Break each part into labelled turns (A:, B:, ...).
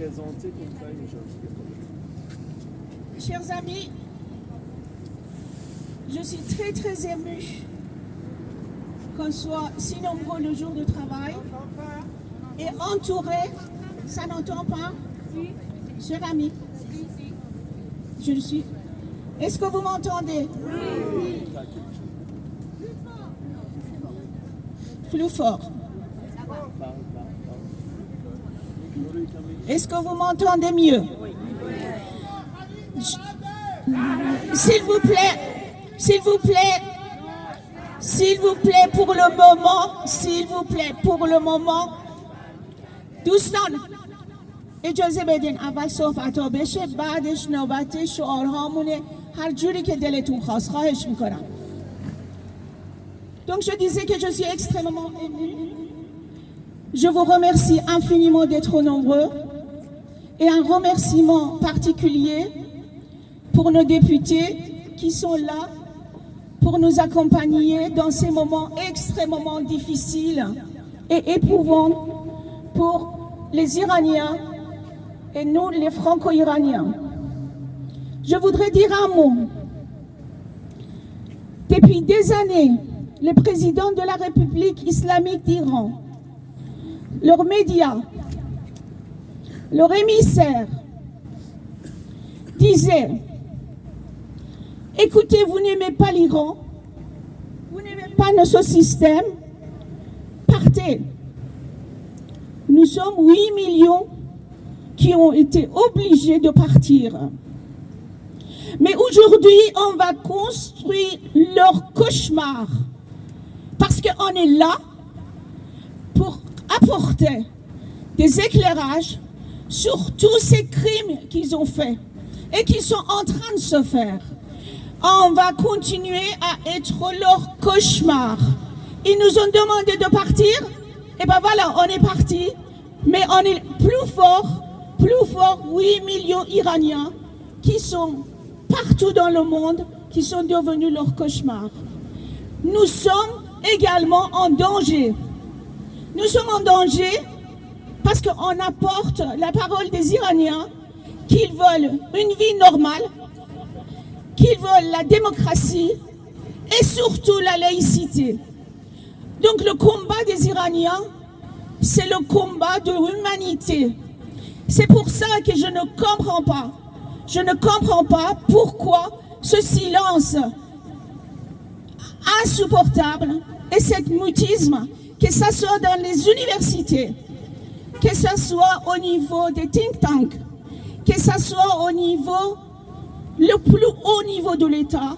A: présenter comme ça aujourd'hui.
B: Chers amis, je suis très très émue qu'on soit si nombreux le jour de travail et entourés, ça n'entend pas, cher ami, je le suis. Est-ce que vous m'entendez? Oui. Plus fort. Est-ce que vous m'entendez mieux? S'il vous plaît, s'il vous plaît, s'il vous plaît, pour le moment, s'il vous plaît, pour le moment, دوستان اجازه بدین اول صحبت ها بشه بعدش نوبت شعارهامونه هر جوری که دلتون خواست خواهش میکنم. Donc je disais que je suis extrêmement émue. Je vous remercie infiniment d'être nombreux et un remerciement particulier pour nos députés qui sont là pour nous accompagner dans ces moments extrêmement difficiles et éprouvants pour les Iraniens et nous les Franco-Iraniens. Je voudrais dire un mot. Depuis des années, les présidents de la République islamique d'Iran, leurs médias, leurs émissaires disaient: écoutez, vous n'aimez pas l'Iran, vous n'aimez pas notre système, partez. Nous sommes 8 millions qui ont été obligés de partir. Mais aujourd'hui, on va construire leur cauchemar. Parce qu'on est là pour apporter des éclairages sur tous ces crimes qu'ils ont faits et qui sont en train de se faire. On va continuer à être leur cauchemar. Ils nous ont demandé de partir, et ben voilà, on est parti, mais on est plus fort, 8 millions Iraniens qui sont partout dans le monde, qui sont devenus leur cauchemar. Nous sommes également en danger. Nous sommes en danger parce qu'on apporte la parole des Iraniens qu'ils veulent une vie normale, qu'ils veulent la démocratie et surtout la laïcité. Donc le combat des Iraniens, c'est le combat de l'humanité. C'est pour ça que je ne comprends pas. Je ne comprends pas pourquoi ce silence insupportable et cet mutisme, que ce soit dans les universités, que ce soit au niveau des think tanks, que ce soit au niveau, le plus haut niveau de l'État.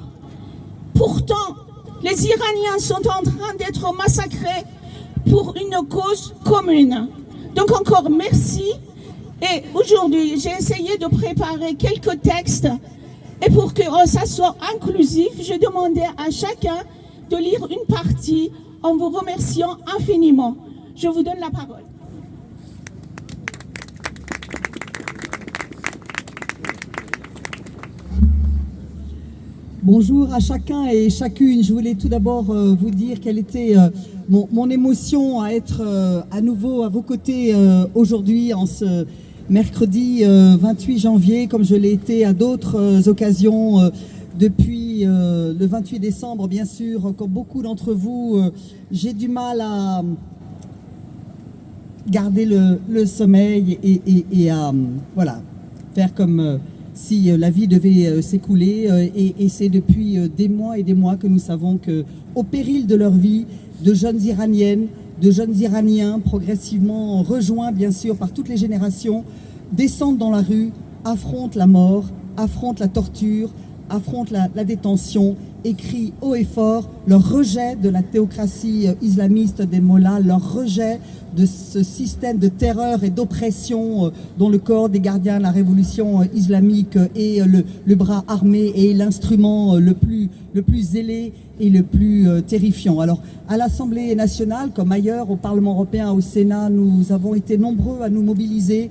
B: Pourtant, les Iraniens sont en train d'être massacrés pour une cause commune. Donc encore merci. Et aujourd'hui, j'ai essayé de préparer quelques textes. Et pour que ça soit inclusif, j'ai demandé à chacun de lire une partie en vous remerciant infiniment. Je vous donne la parole.
C: Bonjour à chacun et chacune. Je voulais tout d'abord vous dire quelle était mon émotion à être à nouveau à vos côtés aujourd'hui en ce mercredi 28 janvier, comme je l'ai été à d'autres occasions depuis le 28 décembre, bien sûr. Comme beaucoup d'entre vous, j'ai du mal à garder le sommeil et à voilà, faire comme si la vie devait s'écouler. Et c'est depuis des mois et des mois que nous savons qu'au péril de leur vie, de jeunes Iraniennes, de jeunes Iraniens, progressivement rejoints bien sûr par toutes les générations, descendent dans la rue, affrontent la mort, affrontent la torture, affrontent la détention, et crient haut et fort leur rejet de la théocratie islamiste des mollahs, leur rejet de ce système de terreur et d'oppression dont le corps des gardiens de la révolution islamique est le bras armé et l'instrument le plus zélé et le plus terrifiant. Alors, à l'Assemblée nationale, comme ailleurs, au Parlement européen, au Sénat, nous avons été nombreux à nous mobiliser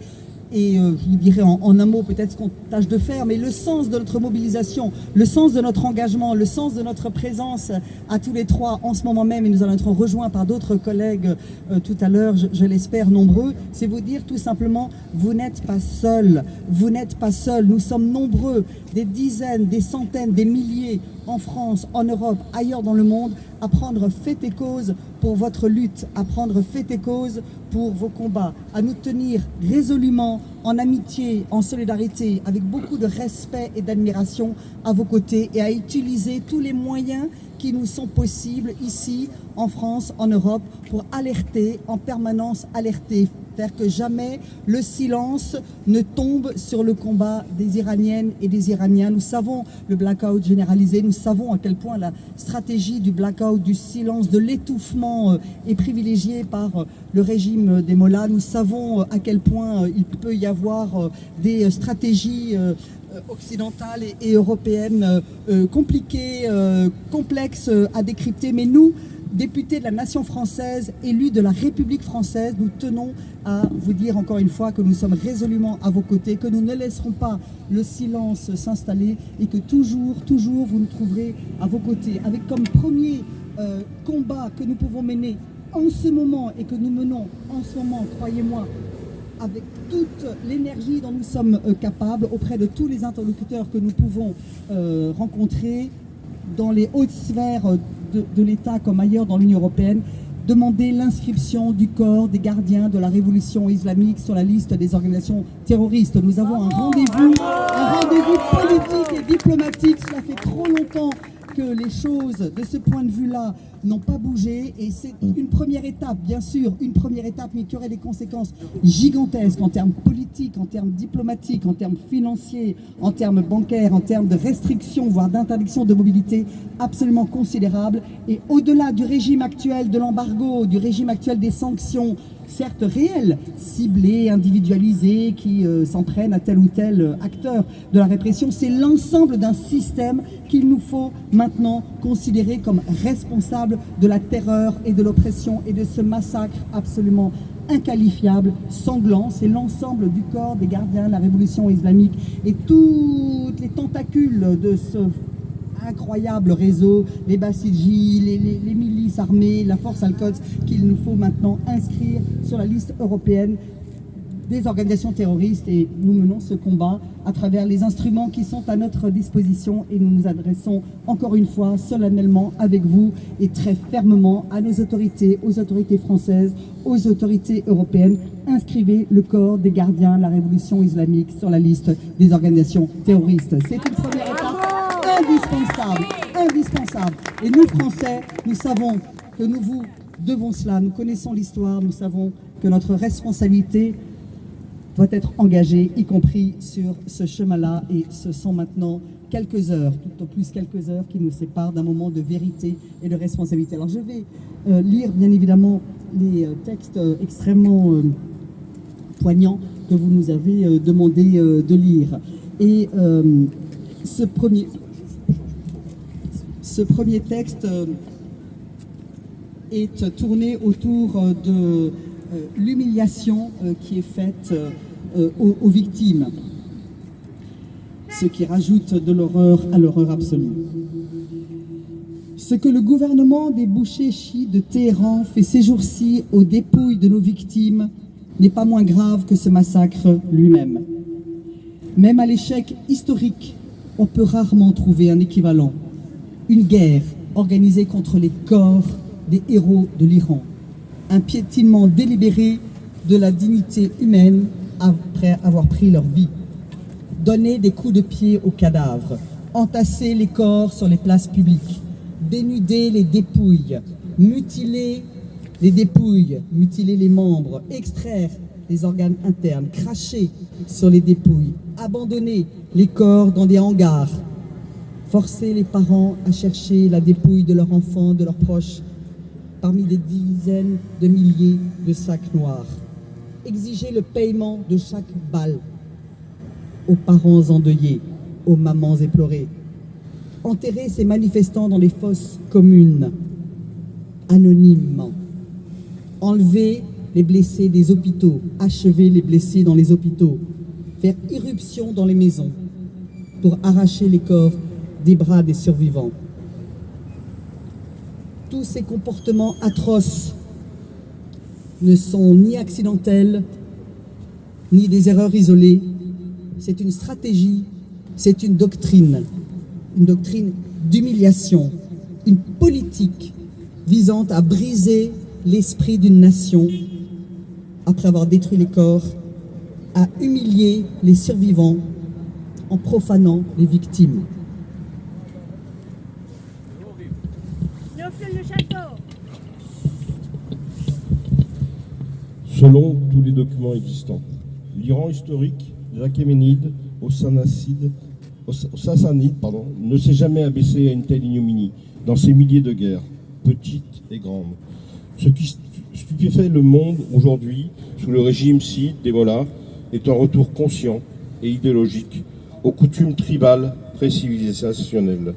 C: je vous dirais en un mot peut-être ce qu'on tâche de faire, mais le sens de notre mobilisation, le sens de notre engagement, le sens de notre présence à tous les trois en ce moment même, et nous allons être rejoints par d'autres collègues tout à l'heure, je l'espère nombreux, c'est vous dire tout simplement, vous n'êtes pas seuls, vous n'êtes pas seuls, nous sommes nombreux, des dizaines, des centaines, des milliers en France, en Europe, ailleurs dans le monde, à prendre fait et cause pour votre lutte, à prendre fait et cause pour vos combats, à nous tenir résolument en amitié, en solidarité, avec beaucoup de respect et d'admiration à vos côtés, et à utiliser tous les moyens qui nous sont possibles ici, en France, en Europe, pour alerter, en permanence alerter, faire que jamais le silence ne tombe sur le combat des Iraniennes et des Iraniens. Nous savons le blackout généralisé, nous savons à quel point la stratégie du blackout, du silence, de l'étouffement est privilégiée par le régime des mollahs. Nous savons à quel point il peut y avoir des stratégies occidentales et européennes compliquées, complexes à décrypter, mais nous, députés de la nation française, élus de la République française, nous tenons à vous dire encore une fois que nous sommes résolument à vos côtés, que nous ne laisserons pas le silence s'installer et que toujours vous nous trouverez à vos côtés, avec comme premier combat que nous pouvons mener en ce moment et que nous menons en ce moment, croyez-moi, avec toute l'énergie dont nous sommes capables auprès de tous les interlocuteurs que nous pouvons rencontrer dans les hautes sphères de l'État comme ailleurs dans l'Union européenne, demander l'inscription du corps des gardiens de la révolution islamique sur la liste des organisations terroristes. Nous avons un rendez-vous politique et diplomatique. Cela fait trop longtemps que les choses, de ce point de vue-là, n'ont pas bougé, et c'est une première étape, bien sûr, une première étape, mais qui aurait des conséquences gigantesques en termes politiques, en termes diplomatiques, en termes financiers, en termes bancaires, en termes de restrictions, voire d'interdiction de mobilité absolument considérables. Et au-delà du régime actuel de l'embargo, du régime actuel des sanctions, certes réelles, ciblées, individualisées, qui s'en prennent à tel ou tel acteur de la répression, c'est l'ensemble d'un système qu'il nous faut maintenant considérer comme responsable de la terreur et de l'oppression et de ce massacre absolument inqualifiable, sanglant. C'est l'ensemble du corps des gardiens de la révolution islamique et toutes les tentacules de ce incroyable réseau, les Bassidji, les milices armées, la force Al-Quds, qu'il nous faut maintenant inscrire sur la liste européenne des organisations terroristes, et nous menons ce combat à travers les instruments qui sont à notre disposition, et nous nous adressons encore une fois solennellement avec vous et très fermement à nos autorités, aux autorités françaises, aux autorités européennes. Inscrivez le corps des gardiens de la révolution islamique sur la liste des organisations terroristes. C'est une première étape indispensable. Et nous, Français, nous savons que nous vous devons cela. Nous connaissons l'histoire, nous savons que notre responsabilité doit être engagée, y compris sur ce chemin-là. Et ce sont maintenant quelques heures, tout au plus quelques heures, qui nous séparent d'un moment de vérité et de responsabilité. Alors je vais lire, bien évidemment, les textes extrêmement poignants que vous nous avez demandé de lire. Et ce premier texte est tourné autour de l'humiliation qui est faite aux victimes, ce qui rajoute de l'horreur à l'horreur absolue. Ce que le gouvernement des bouchers chiites de Téhéran fait ces jours-ci aux dépouilles de nos victimes n'est pas moins grave que ce massacre lui-même. Même à l'échec historique, on peut rarement trouver un équivalent. Une guerre organisée contre les corps des héros de l'Iran. Un piétinement délibéré de la dignité humaine après avoir pris leur vie. Donner des coups de pied aux cadavres. Entasser les corps sur les places publiques. Dénuder les dépouilles. Mutiler les dépouilles. Mutiler les membres. Extraire les organes internes. Cracher sur les dépouilles. Abandonner les corps dans des hangars. Forcer les parents à chercher la dépouille de leur enfant, de leurs proches, parmi des dizaines de milliers de sacs noirs. Exiger le paiement de chaque balle aux parents endeuillés, aux mamans éplorées. Enterrer ces manifestants dans des fosses communes, anonymement. Enlever les blessés des hôpitaux, achever les blessés dans les hôpitaux, faire irruption dans les maisons pour arracher les corps des bras des survivants. Tous ces comportements atroces ne sont ni accidentels, ni des erreurs isolées. C'est une stratégie, c'est une doctrine d'humiliation, une politique visant à briser l'esprit d'une nation après avoir détruit les corps, à humilier les survivants en profanant les victimes.
A: Selon tous les documents existants, l'Iran historique des Achéménides aux Sassanides ne s'est jamais abaissé à une telle ignominie dans ces milliers de guerres, petites et grandes. Ce qui stupéfait le monde aujourd'hui, sous le régime scythe des Mollahs, est un retour conscient et idéologique aux coutumes tribales pré-civilisationnelles.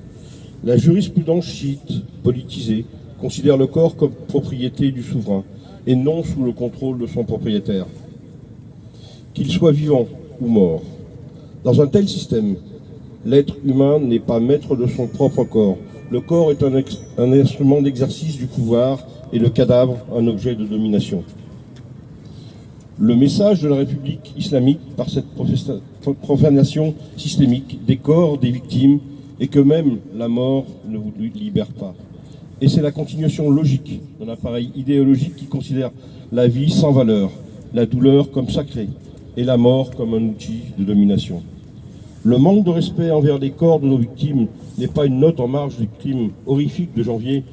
A: La jurisprudence chiite, politisée, considère le corps comme propriété du souverain et non sous le contrôle de son propriétaire, qu'il soit vivant ou mort. Dans un tel système, l'être humain n'est pas maître de son propre corps. Le corps est un instrument d'exercice du pouvoir et le cadavre un objet de domination. Le message de la République islamique par cette profanation systémique des corps des victimes est que même la mort ne vous libère pas. Et c'est la continuation logique d'un appareil idéologique qui considère la vie sans valeur, la douleur comme sacrée et la mort comme un outil de domination. Le manque de respect envers les corps de nos victimes n'est pas une note en marge du crime horrifique de janvier,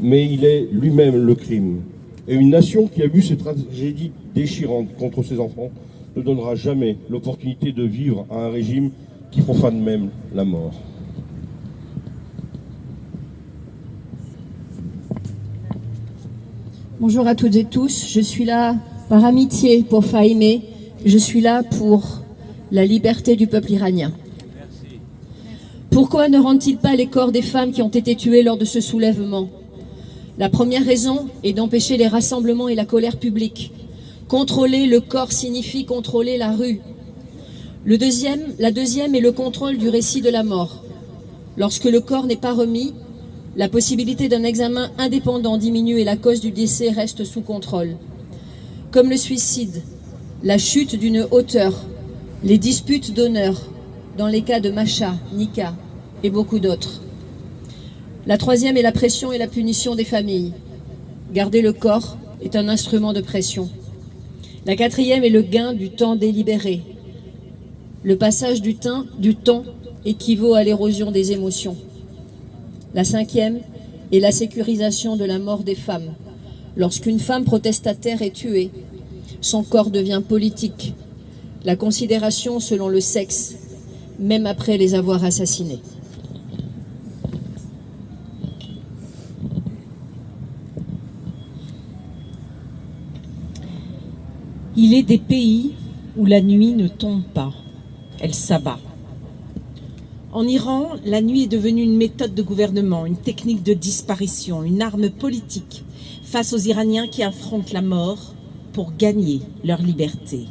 A: mais il est lui-même le crime. Et une nation qui a vu ces tragédies déchirantes contre ses enfants ne donnera jamais l'opportunité de vivre à un régime qui profane même la mort.
D: Bonjour à toutes et tous, je suis là par amitié pour Fahimé, je suis là pour la liberté du peuple iranien. Pourquoi ne rendent-ils pas les corps des femmes qui ont été tuées lors de ce soulèvement? La première raison est d'empêcher les rassemblements et la colère publique. Contrôler le corps signifie contrôler la rue. La deuxième est le contrôle du récit de la mort. Lorsque le corps n'est pas remis, la possibilité d'un examen indépendant diminue et la cause du décès reste sous contrôle. Comme le suicide, la chute d'une hauteur, les disputes d'honneur, dans les cas de Macha, Nika et beaucoup d'autres. La troisième est la pression et la punition des familles. Garder le corps est un instrument de pression. La quatrième est le gain du temps délibéré. Le passage du temps équivaut à l'érosion des émotions. La cinquième est la sécurisation de la mort des femmes. Lorsqu'une femme protestataire est tuée, son corps devient politique. La considération selon le sexe, même après les avoir assassinées.
E: Il est des pays où la nuit ne tombe pas, elle s'abat. En Iran, la nuit est devenue une méthode de gouvernement, une technique de disparition, une arme politique face aux Iraniens qui affrontent la mort pour gagner leur liberté.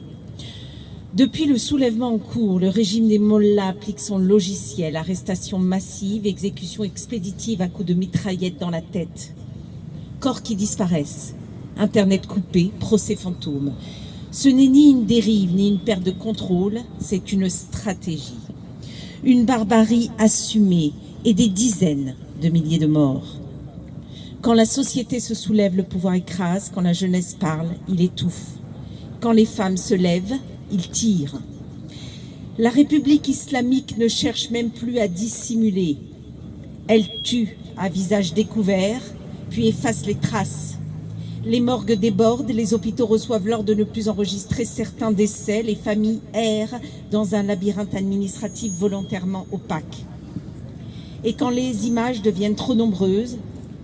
E: Depuis le soulèvement en cours, le régime des Mollahs applique son logiciel, arrestation massive, exécution expéditive à coups de mitraillettes dans la tête. Corps qui disparaissent, Internet coupé, procès fantôme. Ce n'est ni une dérive, ni une perte de contrôle, c'est une stratégie. Une barbarie assumée et des dizaines de milliers de morts. Quand la société se soulève, le pouvoir écrase. Quand la jeunesse parle, il étouffe. Quand les femmes se lèvent, il tire. La République islamique ne cherche même plus à dissimuler. Elle tue à visage découvert, puis efface les traces. Les morgues débordent, les hôpitaux reçoivent l'ordre de ne plus enregistrer certains décès, les familles errent dans un labyrinthe administratif volontairement opaque. Et quand les images deviennent trop nombreuses,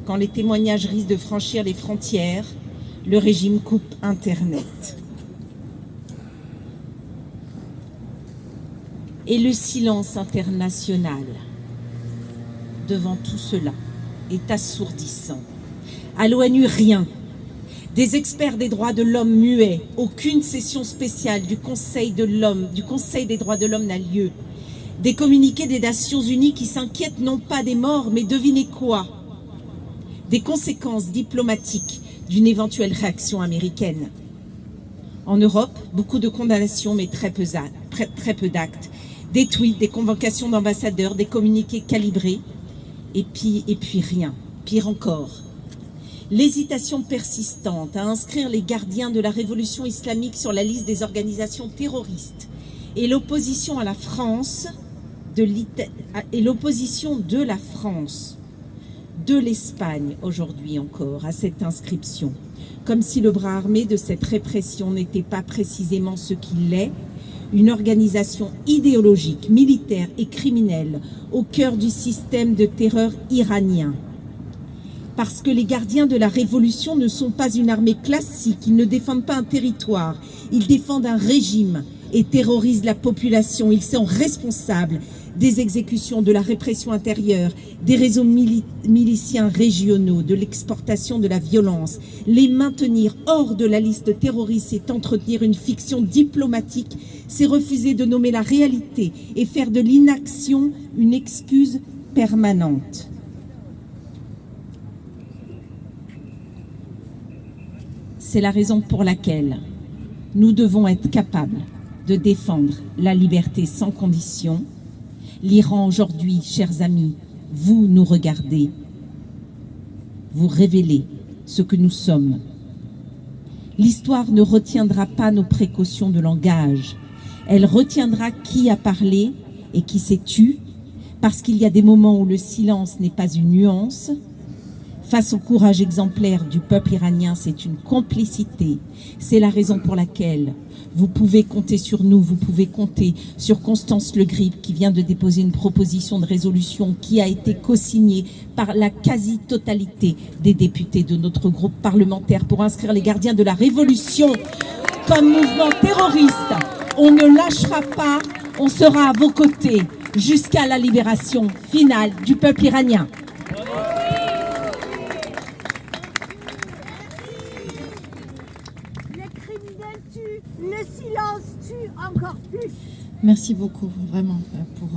E: quand les témoignages risquent de franchir les frontières, le régime coupe Internet. Et le silence international devant tout cela est assourdissant. À l'ONU, rien. Des experts des droits de l'homme muets. Aucune session spéciale du Conseil des droits de l'homme n'a lieu. Des communiqués des Nations Unies qui s'inquiètent non pas des morts, mais devinez quoi? Des conséquences diplomatiques d'une éventuelle réaction américaine. En Europe, beaucoup de condamnations, mais très peu d'actes. Des tweets, des convocations d'ambassadeurs, des communiqués calibrés, et puis rien. Pire encore, l'hésitation persistante à inscrire les gardiens de la révolution islamique sur la liste des organisations terroristes et l'opposition à la France, de la France, de l'Espagne aujourd'hui encore, à cette inscription. Comme si le bras armé de cette répression n'était pas précisément ce qu'il est, une organisation idéologique, militaire et criminelle au cœur du système de terreur iranien. Parce que les gardiens de la révolution ne sont pas une armée classique, ils ne défendent pas un territoire, ils défendent un régime et terrorisent la population. Ils sont responsables des exécutions, de la répression intérieure, des réseaux miliciens régionaux, de l'exportation de la violence. Les maintenir hors de la liste terroriste, c'est entretenir une fiction diplomatique, c'est refuser de nommer la réalité et faire de l'inaction une excuse permanente. C'est la raison pour laquelle nous devons être capables de défendre la liberté sans condition. L'Iran aujourd'hui, chers amis, vous nous regardez, vous révélez ce que nous sommes. L'histoire ne retiendra pas nos précautions de langage, elle retiendra qui a parlé et qui s'est tu, parce qu'il y a des moments où le silence n'est pas une nuance. Face au courage exemplaire du peuple iranien, c'est une complicité. C'est la raison pour laquelle vous pouvez compter sur nous, vous pouvez compter sur Constance Le Grip qui vient de déposer une proposition de résolution qui a été co-signée par la quasi-totalité des députés de notre groupe parlementaire pour inscrire les gardiens de la révolution comme mouvement terroriste. On ne lâchera pas, on sera à vos côtés jusqu'à la libération finale du peuple iranien.
F: Le silence tue encore plus.
G: Merci beaucoup, vraiment, pour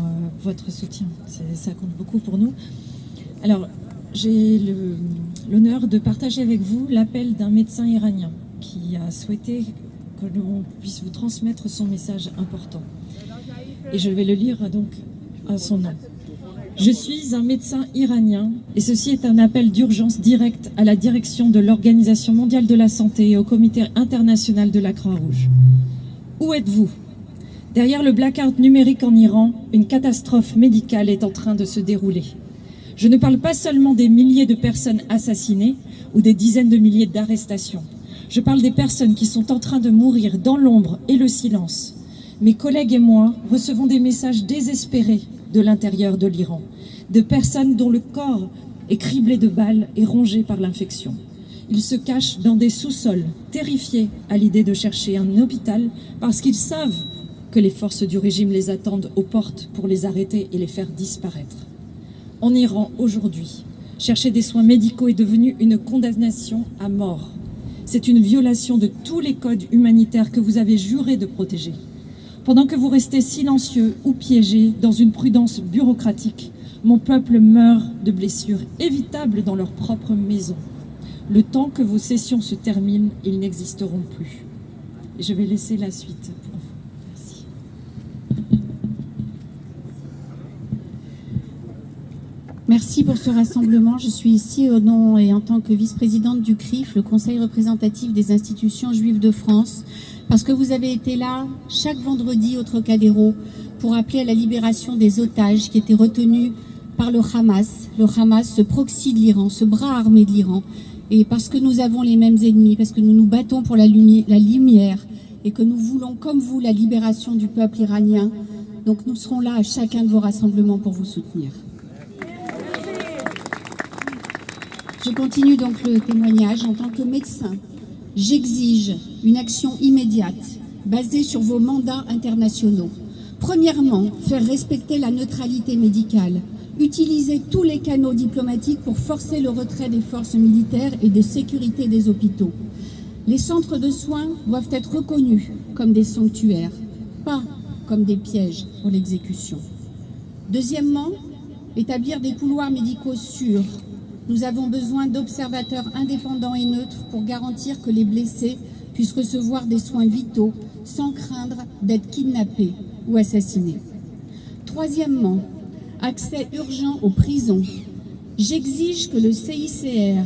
G: votre soutien. Ça compte beaucoup pour nous. Alors, j'ai l'honneur de partager avec vous l'appel d'un médecin iranien qui a souhaité que l'on puisse vous transmettre son message important. Et je vais le lire donc à son nom. Je suis un médecin iranien et ceci est un appel d'urgence direct à la direction de l'Organisation mondiale de la santé et au Comité international de la Croix-Rouge. Où êtes-vous? Derrière le blackout numérique en Iran, une catastrophe médicale est en train de se dérouler. Je ne parle pas seulement des milliers de personnes assassinées ou des dizaines de milliers d'arrestations. Je parle des personnes qui sont en train de mourir dans l'ombre et le silence. Mes collègues et moi recevons des messages désespérés de l'intérieur de l'Iran, de personnes dont le corps est criblé de balles et rongé par l'infection. Ils se cachent dans des sous-sols, terrifiés à l'idée de chercher un hôpital parce qu'ils savent que les forces du régime les attendent aux portes pour les arrêter et les faire disparaître. En Iran, aujourd'hui, chercher des soins médicaux est devenu une condamnation à mort. C'est une violation de tous les codes humanitaires que vous avez juré de protéger. Pendant que vous restez silencieux ou piégés dans une prudence bureaucratique, mon peuple meurt de blessures évitables dans leur propre maison. Le temps que vos sessions se terminent, ils n'existeront plus. Et je vais laisser la suite pour vous. Merci.
H: Merci pour ce rassemblement. Je suis ici au nom et en tant que vice-présidente du CRIF, le Conseil représentatif des institutions juives de France, parce que vous avez été là chaque vendredi au Trocadéro pour appeler à la libération des otages qui étaient retenus par le Hamas, ce proxy de l'Iran, ce bras armé de l'Iran. Et parce que nous avons les mêmes ennemis, parce que nous nous battons pour la lumière et que nous voulons, comme vous, la libération du peuple iranien. Donc nous serons là à chacun de vos rassemblements pour vous soutenir. Je continue donc le témoignage. En tant que médecin, j'exige une action immédiate basée sur vos mandats internationaux. Premièrement, faire respecter la neutralité médicale. Utiliser tous les canaux diplomatiques pour forcer le retrait des forces militaires et de sécurité des hôpitaux. Les centres de soins doivent être reconnus comme des sanctuaires, pas comme des pièges pour l'exécution. Deuxièmement, établir des couloirs médicaux sûrs. Nous avons besoin d'observateurs indépendants et neutres pour garantir que les blessés puissent recevoir des soins vitaux sans craindre d'être kidnappés ou assassinés. Troisièmement, accès urgent aux prisons. J'exige que le CICR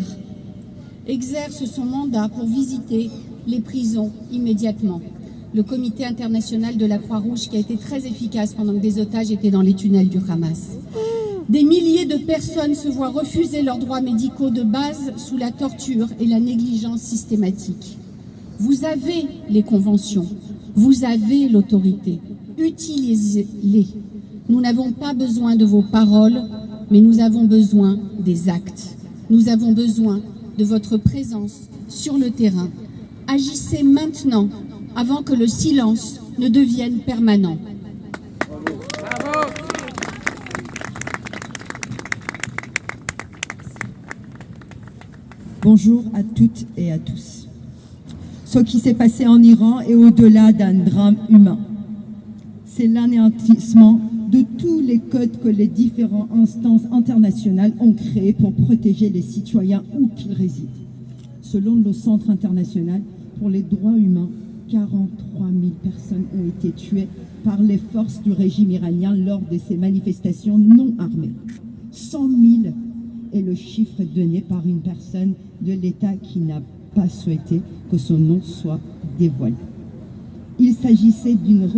H: exerce son mandat pour visiter les prisons immédiatement. Le comité international de la Croix-Rouge qui a été très efficace pendant que des otages étaient dans les tunnels du Hamas. Des milliers de personnes se voient refuser leurs droits médicaux de base sous la torture et la négligence systématique. Vous avez les conventions, vous avez l'autorité, utilisez-les. Nous n'avons pas besoin de vos paroles, mais nous avons besoin des actes. Nous avons besoin de votre présence sur le terrain. Agissez maintenant, avant que le silence ne devienne permanent.
I: Bonjour à toutes et à tous. Ce qui s'est passé en Iran est au-delà d'un drame humain. C'est l'anéantissement de tous les codes que les différentes instances internationales ont créés pour protéger les citoyens où qu'ils résident. Selon le Centre international pour les droits humains, 43 000 personnes ont été tuées par les forces du régime iranien lors de ces manifestations non armées. 100 000 est le chiffre donné par une personne de l'État qui n'a pas souhaité que son nom soit dévoilé. Il s'agissait d'une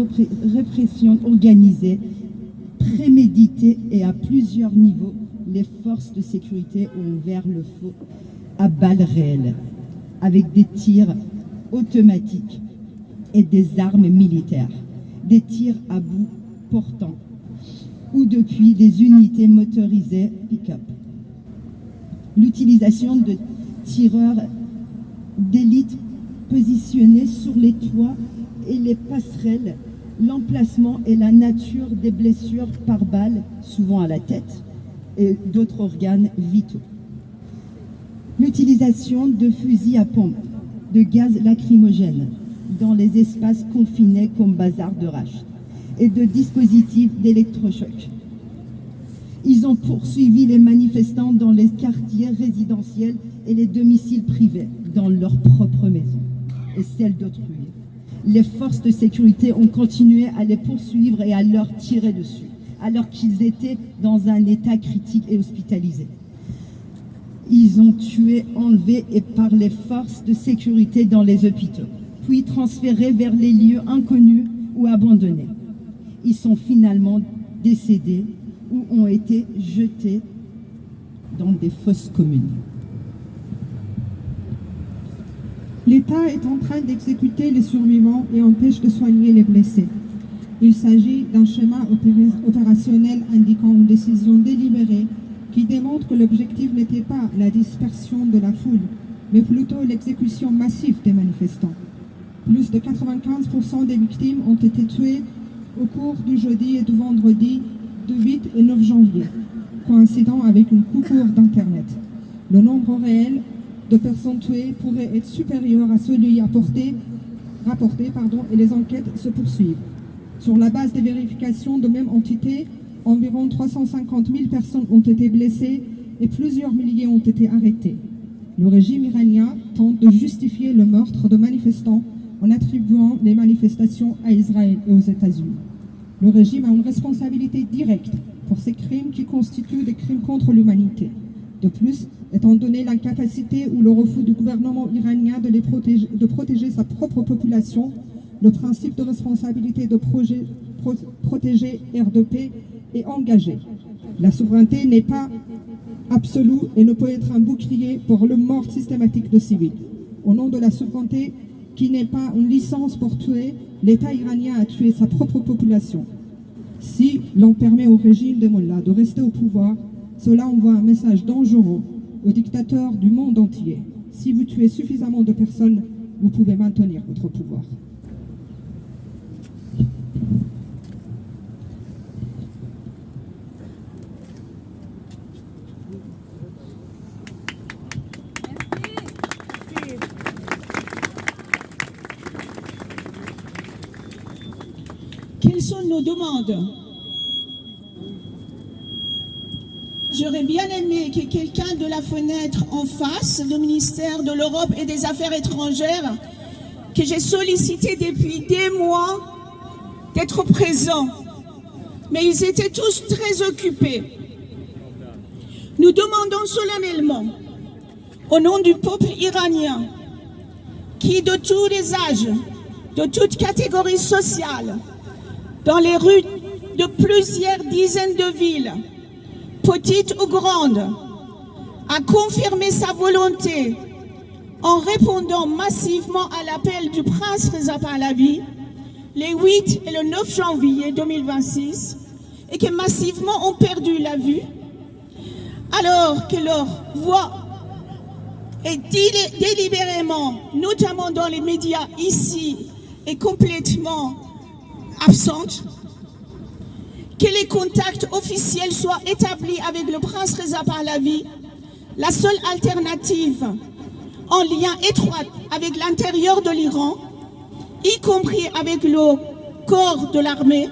I: répression organisée, préméditée et à plusieurs niveaux. Les forces de sécurité ont ouvert le feu à balles réelles, avec des tirs automatiques et des armes militaires, des tirs à bout portant ou depuis des unités motorisées pick-up. L'utilisation de tireurs d'élite positionnés sur les toits et les passerelles, l'emplacement et la nature des blessures par balle, souvent à la tête, et d'autres organes vitaux. L'utilisation de fusils à pompe, de gaz lacrymogène dans les espaces confinés comme bazar de Rachd et de dispositifs d'électrochoc. Ils ont poursuivi les manifestants dans les quartiers résidentiels et les domiciles privés, dans leur propre maison et celle d'autrui. Les forces de sécurité ont continué à les poursuivre et à leur tirer dessus, alors qu'ils étaient dans un état critique et hospitalisés. Ils ont tué, enlevé et par les forces de sécurité dans les hôpitaux, puis transférés vers les lieux inconnus ou abandonnés. Ils sont finalement décédés ou ont été jetés dans des fosses communes.
J: L'État est en train d'exécuter les survivants et empêche de soigner les blessés. Il s'agit d'un schéma opérationnel indiquant une décision délibérée qui démontre que l'objectif n'était pas la dispersion de la foule, mais plutôt l'exécution massive des manifestants. Plus de 95% des victimes ont été tuées au cours du jeudi et du vendredi de 8 et 9 janvier, coïncidant avec une coupure d'Internet. Le nombre réel de personnes tuées pourrait être supérieur à celui rapporté, et les enquêtes se poursuivent. Sur la base des vérifications de même entité, environ 350 000 personnes ont été blessées et plusieurs milliers ont été arrêtés. Le régime iranien tente de justifier le meurtre de manifestants en attribuant les manifestations à Israël et aux États-Unis. Le régime a une responsabilité directe pour ces crimes qui constituent des crimes contre l'humanité. De plus, étant donné l'incapacité ou le refus du gouvernement iranien de protéger sa propre population, le principe de responsabilité de protéger R2P est engagé. La souveraineté n'est pas absolue et ne peut être un bouclier pour le mort systématique de civils. Au nom de la souveraineté, qui n'est pas une licence pour tuer, l'État iranien a tué sa propre population. Si l'on permet au régime de Mollah de rester au pouvoir, cela envoie un message dangereux aux dictateurs du monde entier. Si vous tuez suffisamment de personnes, vous pouvez maintenir votre pouvoir.
B: sont nos demandes? J'aurais bien aimé que quelqu'un de la fenêtre en face, le ministère de l'Europe et des Affaires étrangères, que j'ai sollicité depuis des mois d'être présent. Mais ils étaient tous très occupés. Nous demandons solennellement, au nom du peuple iranien, qui de tous les âges, de toutes catégories sociales, dans les rues de plusieurs dizaines de villes, petites ou grandes, a confirmé sa volonté en répondant massivement à l'appel du prince Reza Pahlavi les 8 et le 9 janvier 2026 et qui massivement ont perdu la vue alors que leur voix est délibérément, notamment dans les médias ici, est complètement absente, que les contacts officiels soient établis avec le prince Reza Pahlavi, la seule alternative en lien étroit avec l'intérieur de l'Iran, y compris avec le corps de l'armée,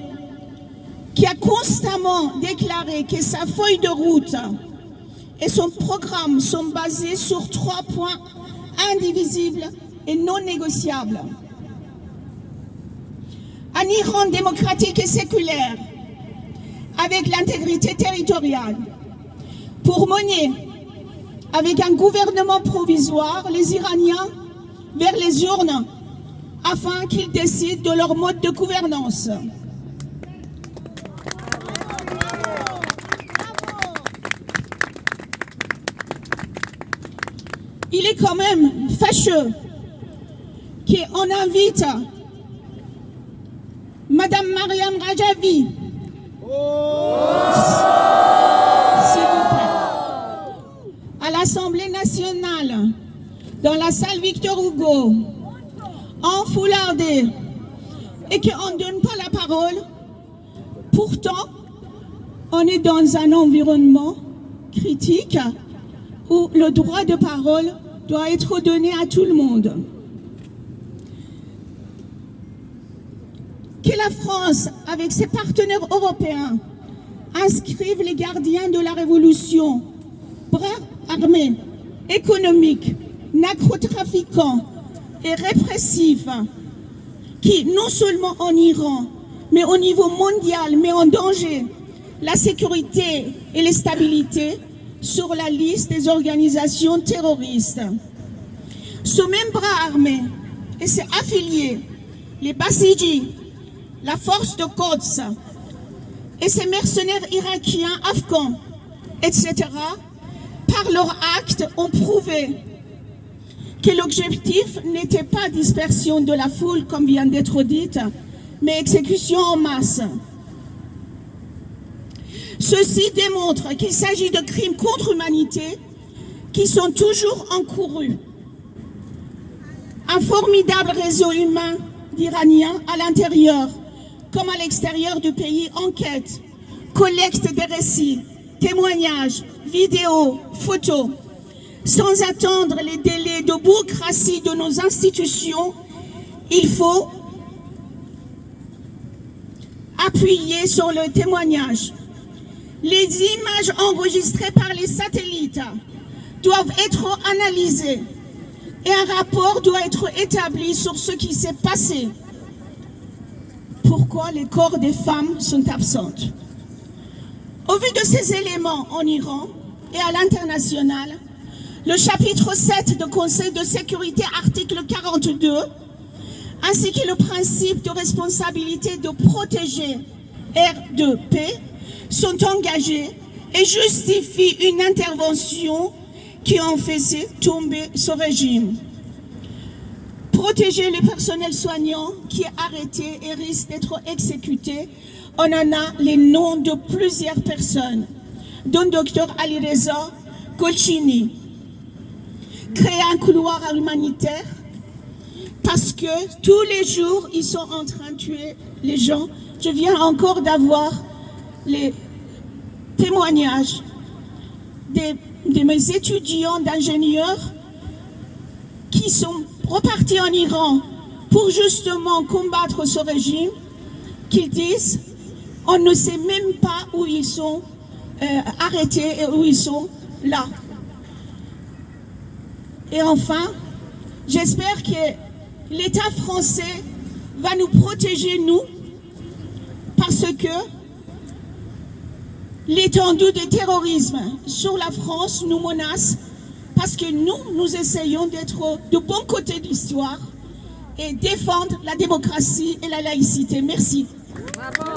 B: qui a constamment déclaré que sa feuille de route et son programme sont basés sur 3 points indivisibles et non négociables. Un Iran démocratique et séculaire, avec l'intégrité territoriale, pour mener, avec un gouvernement provisoire, les Iraniens vers les urnes, afin qu'ils décident de leur mode de gouvernance. Il est quand même fâcheux qu'on invite Madame Mariam Rajavi, s'il vous plaît, à l'Assemblée nationale, dans la salle Victor Hugo, enfoulardée, et qu'on ne donne pas la parole. Pourtant, on est dans un environnement critique où le droit de parole doit être donné à tout le monde. Que la France, avec ses partenaires européens, inscrive les gardiens de la révolution, bras armés, économiques, narcotrafiquants et répressifs, qui, non seulement en Iran, mais au niveau mondial, met en danger la sécurité et la stabilité, sur la liste des organisations terroristes. Ce même bras armé et ses affiliés, les Basiji, la force de Quds et ses mercenaires irakiens, afghans, etc., par leurs actes ont prouvé que l'objectif n'était pas dispersion de la foule, comme vient d'être dit, mais exécution en masse. Ceci démontre qu'il s'agit de crimes contre l'humanité qui sont toujours encourus. Un formidable réseau humain d'Iraniens à l'intérieur comme à l'extérieur du pays enquête, collecte des récits, témoignages, vidéos, photos. Sans attendre les délais de bureaucratie de nos institutions, il faut appuyer sur le témoignage. Les images enregistrées par les satellites doivent être analysées et un rapport doit être établi sur ce qui s'est passé. Pourquoi les corps des femmes sont absentes? Au vu de ces éléments en Iran et à l'international, le chapitre 7 du Conseil de sécurité, article 42, ainsi que le principe de responsabilité de protéger R2P, sont engagés et justifient une intervention qui en faisait tomber ce régime. Protéger le personnel soignant qui est arrêté et risque d'être exécuté. On en a les noms de plusieurs personnes, dont Dr Alireza Golchini. Créer un couloir humanitaire parce que tous les jours, ils sont en train de tuer les gens. Je viens encore d'avoir les témoignages de mes étudiants d'ingénieurs qui sont repartis en Iran pour justement combattre ce régime qu'ils disent on ne sait même pas où ils sont arrêtés et où ils sont là. Et enfin, j'espère que l'État français va nous protéger, nous, parce que l'étendue du terrorisme sur la France nous menace, parce que nous essayons d'être de bon côté de l'histoire et défendre la démocratie et la laïcité. Merci.
F: Bravo.